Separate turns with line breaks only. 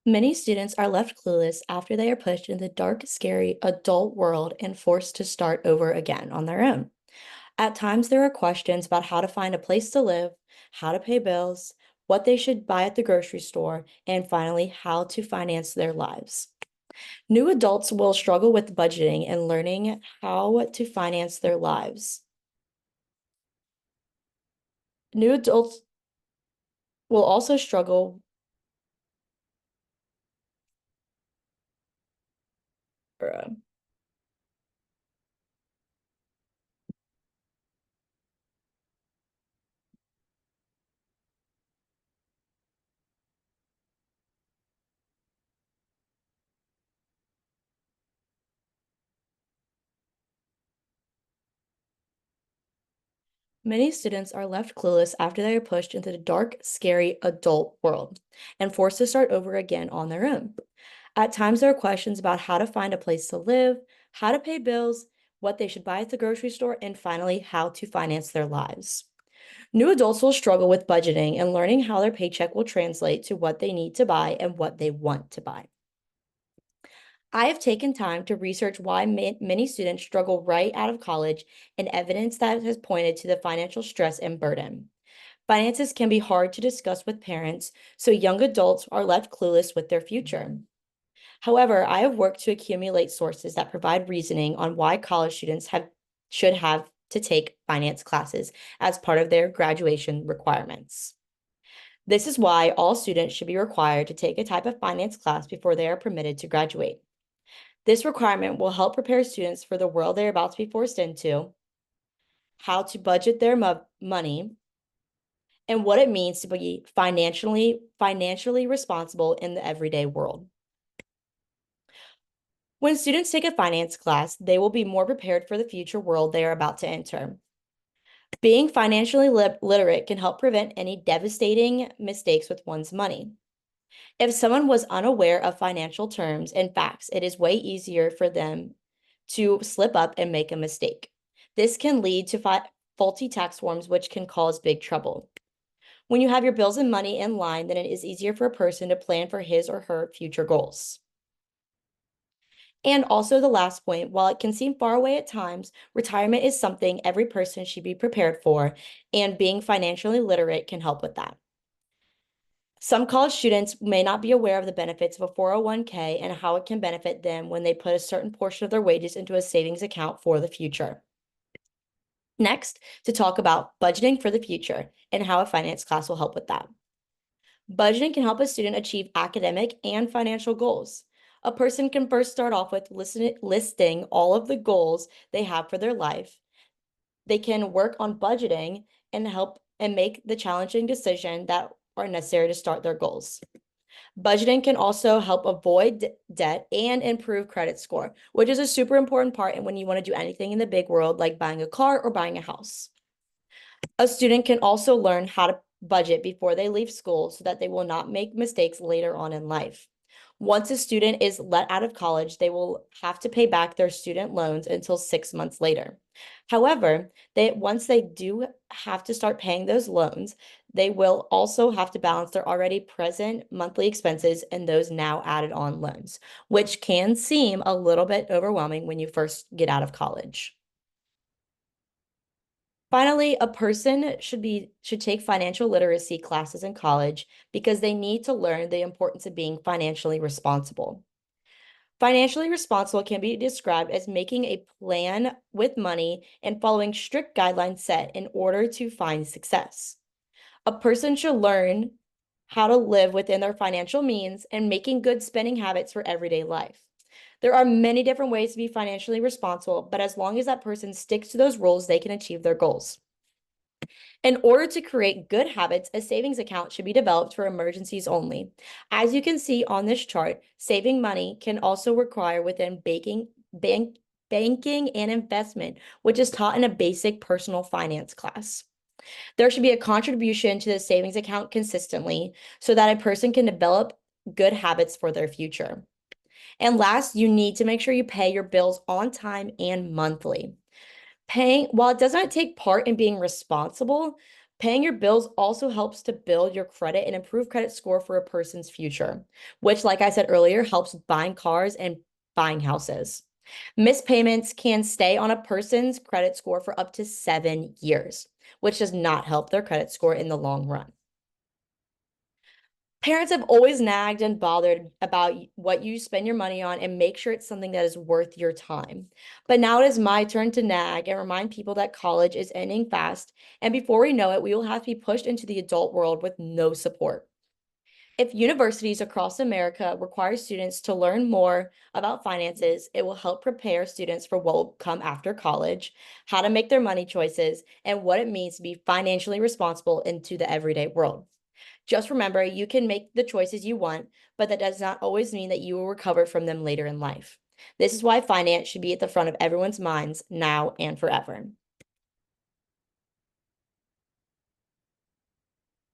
Many students are left clueless after they are pushed into the dark, scary adult world and forced to start over again on their own. At times, there are questions about how to find a place to live, how to pay bills, what they should buy at the grocery store, and finally, how to finance their lives. New adults will struggle with budgeting and learning how to finance their lives. New adults will also struggle. uh, Many students are left clueless after they are pushed into the dark, scary adult world and forced to start over again on their own. At times, there are questions about how to find a place to live, how to pay bills, what they should buy at the grocery store, and finally, how to finance their lives. New adults will struggle with budgeting and learning how their paycheck will translate to what they need to buy and what they want to buy. I have taken time to research why many students struggle right out of college and evidence that has pointed to the financial stress and burden. Finances can be hard to discuss with parents, so young adults are left clueless with their future. However, I have worked to accumulate sources that provide reasoning on why college students should have to take finance classes as part of their graduation requirements. This is why all students should be required to take a type of finance class before they are permitted to graduate. This requirement will help prepare students for the world they're about to be forced into, how to budget their money, and what it means to be financially responsible in the everyday world. When students take a finance class, they will be more prepared for the future world they are about to enter. Being financially literate can help prevent any devastating mistakes with one's money. If someone was unaware of financial terms and facts, it is way easier for them to slip up and make a mistake. This can lead to faulty tax forms, which can cause big trouble. When you have your bills and money in line, then it is easier for a person to plan for his or her future goals. And also the last point, while it can seem far away at times, retirement is something every person should be prepared for, and being financially literate can help with that. Some college students may not be aware of the benefits of a 401k and how it can benefit them when they put a certain portion of their wages into a savings account for the future. Next, to talk about budgeting for the future and how a finance class will help with that. Budgeting can help a student achieve academic and financial goals. A person can first start off with listing all of the goals they have for their life. They can work on budgeting and help and make the challenging decision that are necessary to start their goals. Budgeting can also help avoid debt and improve credit score, which is a super important part when you want to do anything in the big world, like buying a car or buying a house. A student can also learn how to budget before they leave school so that they will not make mistakes later on in life. Once a student is let out of college, they will have to pay back their student loans until 6 months later. However, once they do have to start paying those loans, they will also have to balance their already present monthly expenses and those now added on loans, which can seem a little bit overwhelming when you first get out of college. Finally, a person should take financial literacy classes in college because they need to learn the importance of being financially responsible. Financially responsible can be described as making a plan with money and following strict guidelines set in order to find success. A person should learn how to live within their financial means and making good spending habits for everyday life. There are many different ways to be financially responsible, but as long as that person sticks to those rules, they can achieve their goals. In order to create good habits, a savings account should be developed for emergencies only. As you can see on this chart, saving money can also require within banking and investment, which is taught in a basic personal finance class. There should be a contribution to the savings account consistently so that a person can develop good habits for their future. And last, you need to make sure you pay your bills on time and monthly. While it does not take part in being responsible, Paying your bills also helps to build your credit and improve credit score for a person's future, which, like I said earlier, helps with buying cars and buying houses. Missed payments can stay on a person's credit score for up to 7 years, which does not help their credit score in the long run. Parents have always nagged and bothered about what you spend your money on and make sure it's something that is worth your time. But now it is my turn to nag and remind people that college is ending fast, and before we know it, we will have to be pushed into the adult world with no support. If universities across America require students to learn more about finances, it will help prepare students for what will come after college, how to make their money choices, and what it means to be financially responsible into the everyday world. Just remember, you can make the choices you want, but that does not always mean that you will recover from them later in life. This is why finance should be at the front of everyone's minds now and forever.